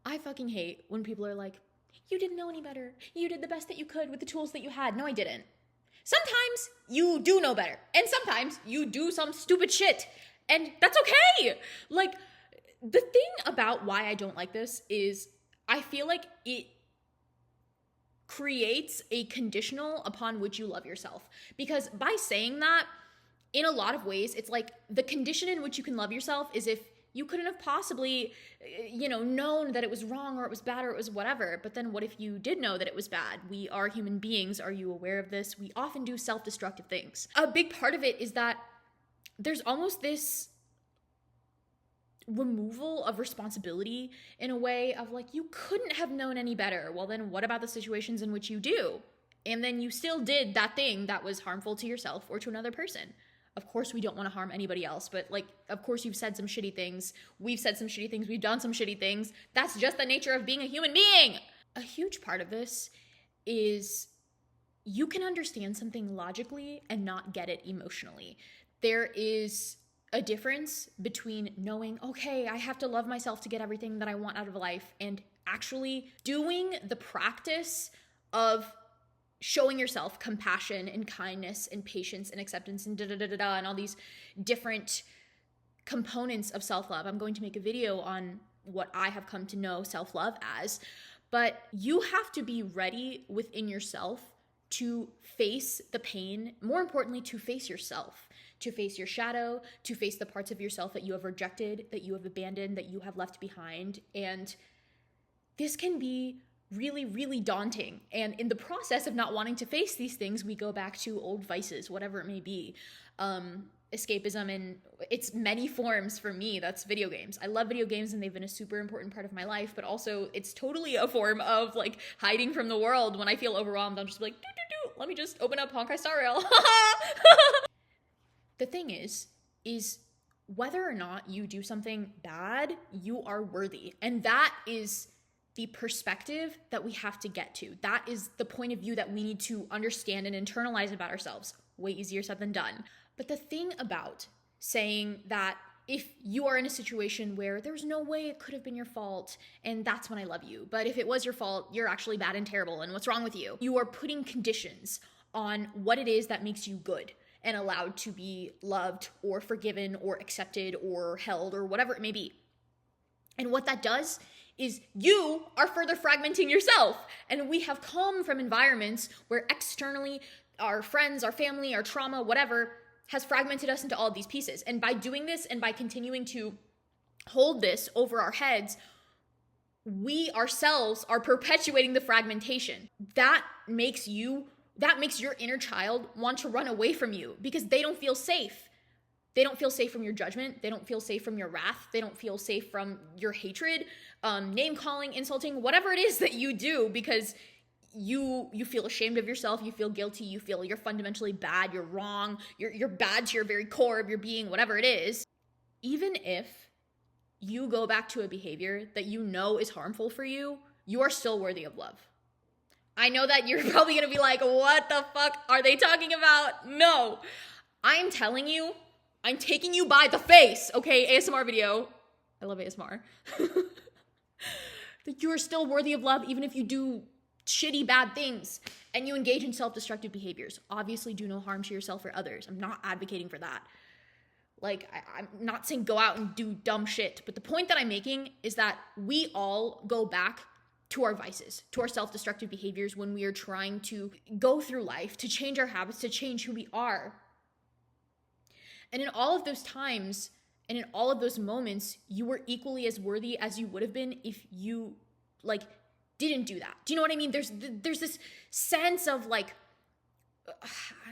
I fucking hate when people are like, you didn't know any better. You did the best that you could with the tools that you had. No, I didn't. Sometimes you do know better. And sometimes you do some stupid shit. And that's okay. Like, the thing about why I don't like this is I feel like it creates a conditional upon which you love yourself. Because by saying that, in a lot of ways, it's like the condition in which you can love yourself is if you couldn't have possibly, known that it was wrong or it was bad or it was whatever. But then what if you did know that it was bad? We are human beings. Are you aware of this? We often do self-destructive things. A big part of it is that there's almost this removal of responsibility in a way of like, you couldn't have known any better. Well, then what about the situations in which you do? And then you still did that thing that was harmful to yourself or to another person. Of course, we don't want to harm anybody else, but like, of course you've said some shitty things. We've said some shitty things. We've done some shitty things. That's just the nature of being a human being. A huge part of this is you can understand something logically and not get it emotionally. There is a difference between knowing, okay, I have to love myself to get everything that I want out of life, and actually doing the practice of showing yourself compassion and kindness and patience and acceptance and and all these different components of self-love. I'm going to make a video on what I have come to know self-love as, but you have to be ready within yourself to face the pain, more importantly, to face yourself, to face your shadow, to face the parts of yourself that you have rejected, that you have abandoned, that you have left behind. And this can be really, really daunting. And in the process of not wanting to face these things, we go back to old vices, whatever it may be. Escapism in its many forms for me, that's video games. I love video games and they've been a super important part of my life, but also it's totally a form of like hiding from the world. When I feel overwhelmed, I'm just like, let me just open up Honkai Star Rail. The thing is whether or not you do something bad, you are worthy. And that is the perspective that we have to get to. That is the point of view that we need to understand and internalize about ourselves. Way easier said than done. But the thing about saying that if you are in a situation where there's no way it could have been your fault, and that's when I love you, but if it was your fault, you're actually bad and terrible, and what's wrong with you? You are putting conditions on what it is that makes you good and allowed to be loved or forgiven or accepted or held or whatever it may be. And what that does is you are further fragmenting yourself. And we have come from environments where externally our friends, our family, our trauma, whatever, has fragmented us into all of these pieces. And by doing this and by continuing to hold this over our heads, we ourselves are perpetuating the fragmentation. That makes your inner child want to run away from you because they don't feel safe. They don't feel safe from your judgment. They don't feel safe from your wrath. They don't feel safe from your hatred, name calling, insulting, whatever it is that you do, because you feel ashamed of yourself. You feel guilty. You feel you're fundamentally bad. You're wrong. You're bad to your very core of your being, whatever it is. Even if you go back to a behavior that you know is harmful for you, you are still worthy of love. I know that you're probably going to be like, what the fuck are they talking about? No, I'm telling you, I'm taking you by the face, okay? ASMR video. I love ASMR. That you are still worthy of love even if you do shitty bad things and you engage in self-destructive behaviors. Obviously do no harm to yourself or others. I'm not advocating for that. Like, I'm not saying go out and do dumb shit, but the point that I'm making is that we all go back to our vices, to our self-destructive behaviors when we are trying to go through life, to change our habits, to change who we are. And in all of those times, and in all of those moments, you were equally as worthy as you would have been if you, didn't do that. Do you know what I mean? There's this sense of, I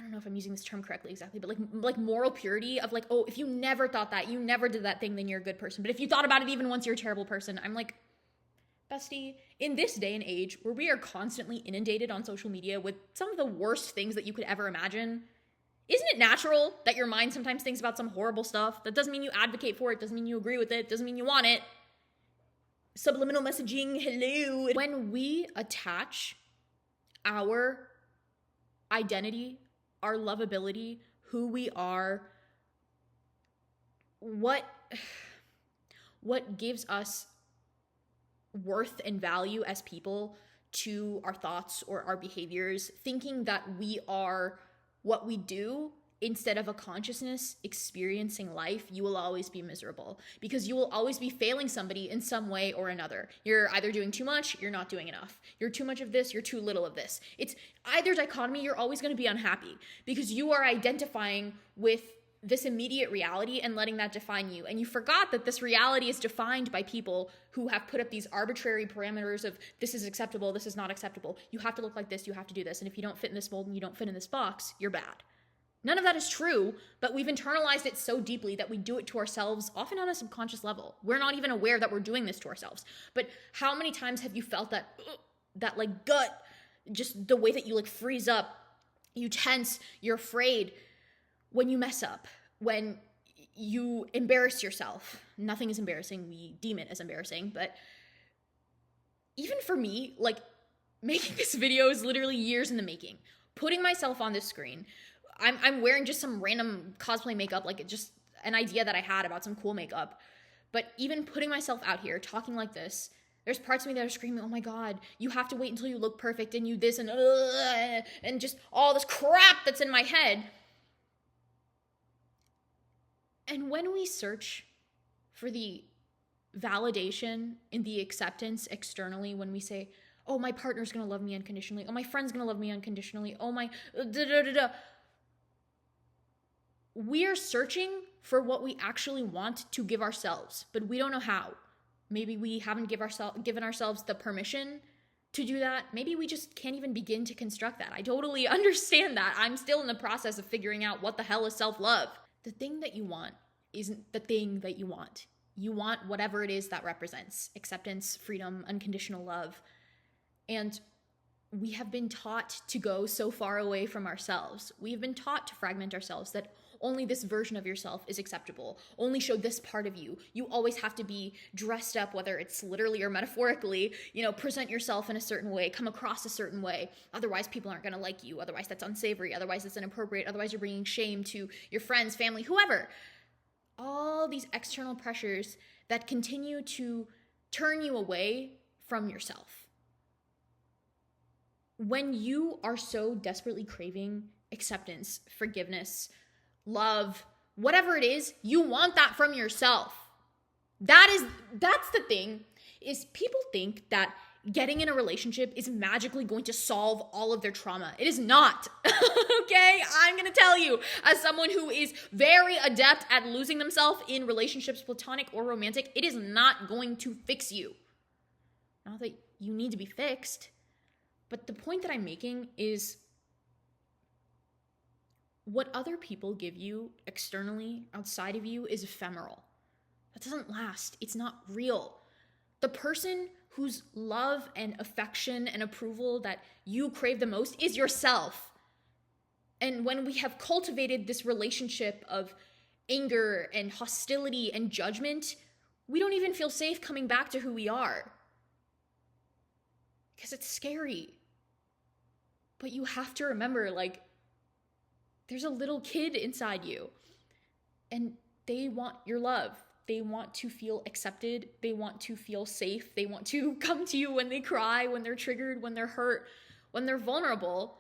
don't know if I'm using this term correctly exactly, but like moral purity of oh, if you never thought that, you never did that thing, then you're a good person. But if you thought about it even once, you're a terrible person. I'm like, bestie, in this day and age where we are constantly inundated on social media with some of the worst things that you could ever imagine, isn't it natural that your mind sometimes thinks about some horrible stuff? That doesn't mean you advocate for it, doesn't mean you agree with it, doesn't mean you want it. Subliminal messaging, hello. When we attach our identity, our lovability, who we are, what gives us worth and value as people to our thoughts or our behaviors, thinking that we are what we do instead of a consciousness experiencing life, you will always be miserable, because you will always be failing somebody in some way or another. You're either doing too much, you're not doing enough. You're too much of this, you're too little of this. It's either dichotomy. You're always going to be unhappy because you are identifying with this immediate reality and letting that define you. And you forgot that this reality is defined by people who have put up these arbitrary parameters of this is acceptable, this is not acceptable. You have to look like this, you have to do this. And if you don't fit in this mold and you don't fit in this box, you're bad. None of that is true, but we've internalized it so deeply that we do it to ourselves, often on a subconscious level. We're not even aware that we're doing this to ourselves. But how many times have you felt that like gut, just the way that you like freeze up, you tense, you're afraid when you mess up, when you embarrass yourself? Nothing is embarrassing. We deem it as embarrassing. But even for me, like, making this video is literally years in the making. Putting myself on this screen, I'm wearing just some random cosplay makeup, like just an idea that I had about some cool makeup. But even putting myself out here, talking like this, there's parts of me that are screaming, oh my God, you have to wait until you look perfect and you this and just all this crap that's in my head. And when we search for the validation in the acceptance externally, when we say, oh, my partner's going to love me unconditionally, oh, my friend's going to love me unconditionally, oh, my we are searching for what we actually want to give ourselves, but we don't know how. Maybe we haven't given ourselves the permission to do that. Maybe we just can't even begin to construct that. I totally understand that. I'm still in the process of figuring out what the hell is self-love. The thing that you want isn't the thing that you want. You want whatever it is that represents acceptance, freedom, unconditional love. And we have been taught to go so far away from ourselves. We have been taught to fragment ourselves, that only this version of yourself is acceptable. Only show this part of you. You always have to be dressed up, whether it's literally or metaphorically, present yourself in a certain way, come across a certain way. Otherwise, people aren't going to like you. Otherwise, that's unsavory. Otherwise, it's inappropriate. Otherwise, you're bringing shame to your friends, family, whoever. All these external pressures that continue to turn you away from yourself. When you are so desperately craving acceptance, forgiveness, love, whatever it is, you want that from yourself. That's the thing, is people think that getting in a relationship is magically going to solve all of their trauma. It is not. Okay? I'm going to tell you, as someone who is very adept at losing themselves in relationships, platonic or romantic, it is not going to fix you. Not that you need to be fixed, but the point that I'm making is what other people give you externally, outside of you, is ephemeral. That doesn't last. It's not real. The person whose love and affection and approval that you crave the most is yourself. And when we have cultivated this relationship of anger and hostility and judgment, we don't even feel safe coming back to who we are. Because it's scary. But you have to remember, there's a little kid inside you, and they want your love. They want to feel accepted. They want to feel safe. They want to come to you when they cry, when they're triggered, when they're hurt, when they're vulnerable.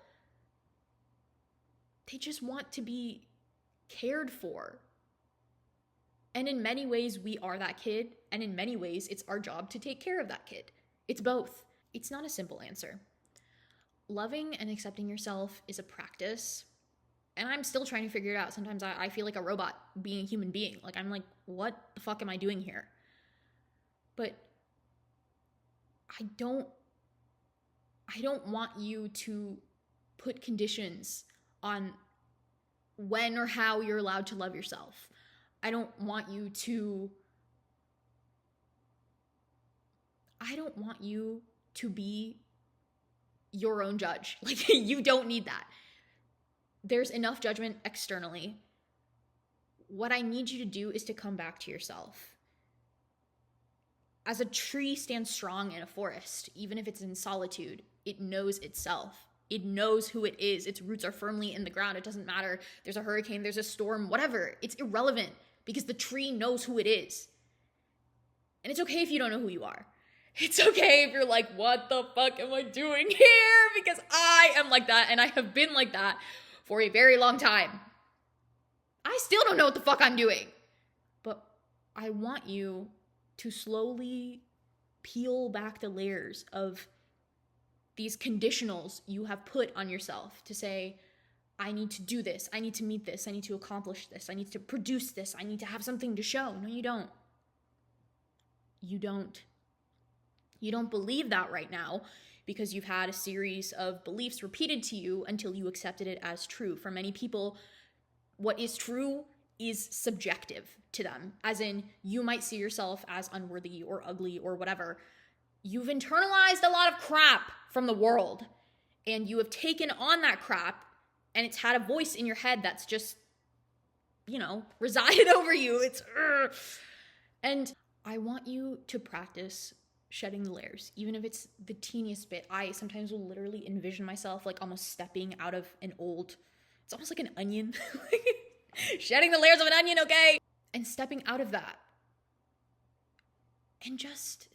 They just want to be cared for. And in many ways, we are that kid. And in many ways, it's our job to take care of that kid. It's both. It's not a simple answer. Loving and accepting yourself is a practice. And I'm still trying to figure it out. Sometimes I feel like a robot being a human being. I'm like, what the fuck am I doing here? But I don't want you to put conditions on when or how you're allowed to love yourself. I don't want you to be your own judge. You don't need that. There's enough judgment externally. What I need you to do is to come back to yourself. As a tree stands strong in a forest, even if it's in solitude, it knows itself. It knows who it is. Its roots are firmly in the ground. It doesn't matter. There's a hurricane, there's a storm, whatever. It's irrelevant because the tree knows who it is. And it's okay if you don't know who you are. It's okay if you're like, what the fuck am I doing here? Because I am like that, and I have been like that for a very long time. I still don't know what the fuck I'm doing. But I want you to slowly peel back the layers of these conditionals you have put on yourself to say, I need to do this, I need to meet this, I need to accomplish this, I need to produce this, I need to have something to show. No, you don't. You don't. You don't believe that right now because you've had a series of beliefs repeated to you until you accepted it as true. For many people, what is true is subjective to them, as in you might see yourself as unworthy or ugly or whatever. You've internalized a lot of crap from the world, and you have taken on that crap, and it's had a voice in your head that's just, resided over you. And I want you to practice shedding the layers, even if it's the teeniest bit. I sometimes will literally envision myself like almost stepping out of it's almost like an onion, shedding the layers of an onion, okay? And stepping out of that. And just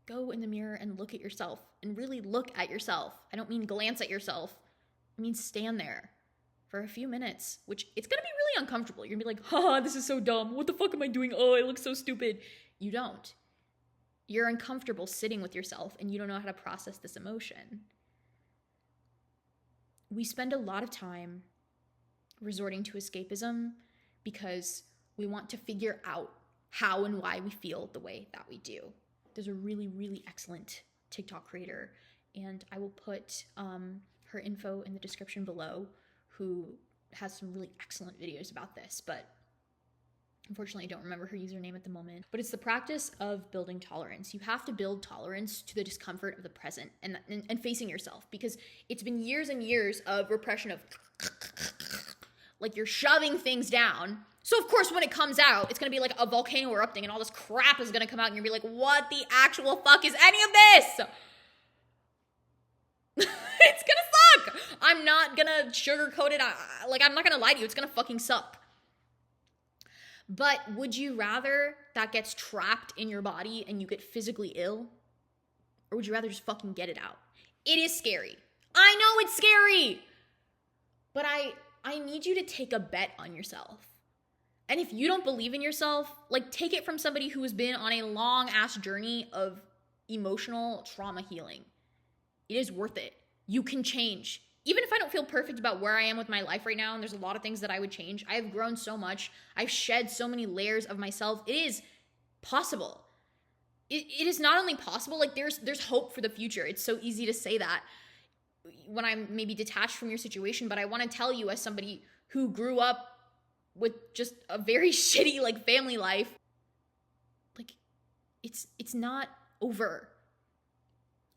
go in the mirror and look at yourself, and really look at yourself. I don't mean glance at yourself. I mean stand there for a few minutes, which it's gonna be really uncomfortable. You're gonna be like, haha, this is so dumb. What the fuck am I doing? Oh, I look so stupid. You don't. You're uncomfortable sitting with yourself, and you don't know how to process this emotion. We spend a lot of time resorting to escapism because we want to figure out how and why we feel the way that we do. There's a really, really excellent TikTok creator, and I will put her info in the description below, who has some really excellent videos about this, but unfortunately, I don't remember her username at the moment. But it's the practice of building tolerance. You have to build tolerance to the discomfort of the present and facing yourself, because it's been years and years of repression of like you're shoving things down. So of course, when it comes out, it's going to be like a volcano erupting, and all this crap is going to come out, and you're going to be like, what the actual fuck is any of this? It's going to suck. I'm not going to sugarcoat it. I'm not going to lie to you. It's going to fucking suck. But would you rather that gets trapped in your body and you get physically ill? Or would you rather just fucking get it out? It is scary. I know it's scary. But I need you to take a bet on yourself. And if you don't believe in yourself, take it from somebody who has been on a long ass journey of emotional trauma healing. It is worth it. You can change. Even if I don't feel perfect about where I am with my life right now, and there's a lot of things that I would change, I have grown so much. I've shed so many layers of myself. It is possible. It is not only possible, there's hope for the future. It's so easy to say that when I'm maybe detached from your situation, but I want to tell you, as somebody who grew up with just a very shitty family life, it's not over.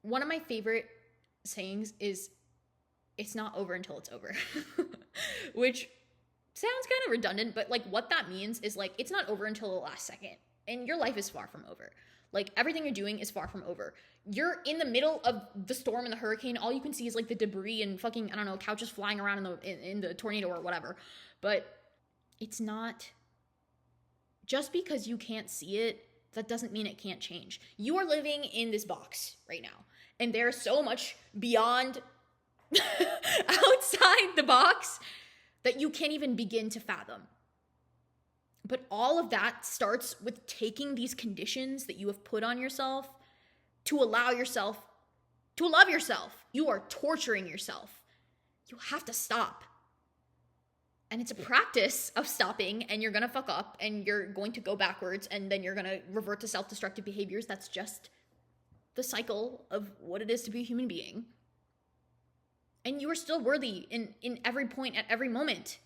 One of my favorite sayings is, it's not over until it's over, which sounds kind of redundant, but what that means is it's not over until the last second, and your life is far from over. Everything you're doing is far from over. You're in the middle of the storm and the hurricane. All you can see is the debris and fucking, I don't know, couches flying around in the tornado or whatever. But it's not, just because you can't see it, that doesn't mean it can't change. You are living in this box right now, and there's so much beyond outside the box that you can't even begin to fathom. But all of that starts with taking these conditions that you have put on yourself to allow yourself to love yourself. You are torturing yourself. You have to stop. And it's a practice of stopping, and you're going to fuck up, and you're going to go backwards, and then you're going to revert to self-destructive behaviors. That's just the cycle of what it is to be a human being. And you are still worthy in every point, at every moment,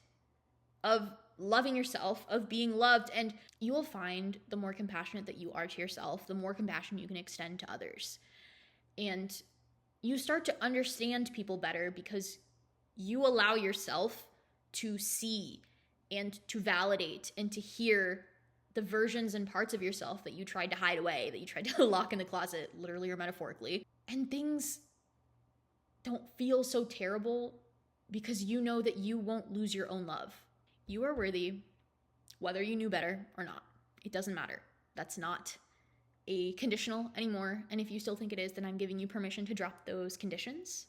of loving yourself, of being loved. And you will find the more compassionate that you are to yourself, the more compassion you can extend to others. And you start to understand people better because you allow yourself to see and to validate and to hear the versions and parts of yourself that you tried to hide away, that you tried to lock in the closet, literally or metaphorically. And things don't feel so terrible because you know that you won't lose your own love. You are worthy, whether you knew better or not. It doesn't matter. That's not a conditional anymore. And if you still think it is, then I'm giving you permission to drop those conditions.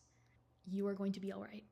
You are going to be all right.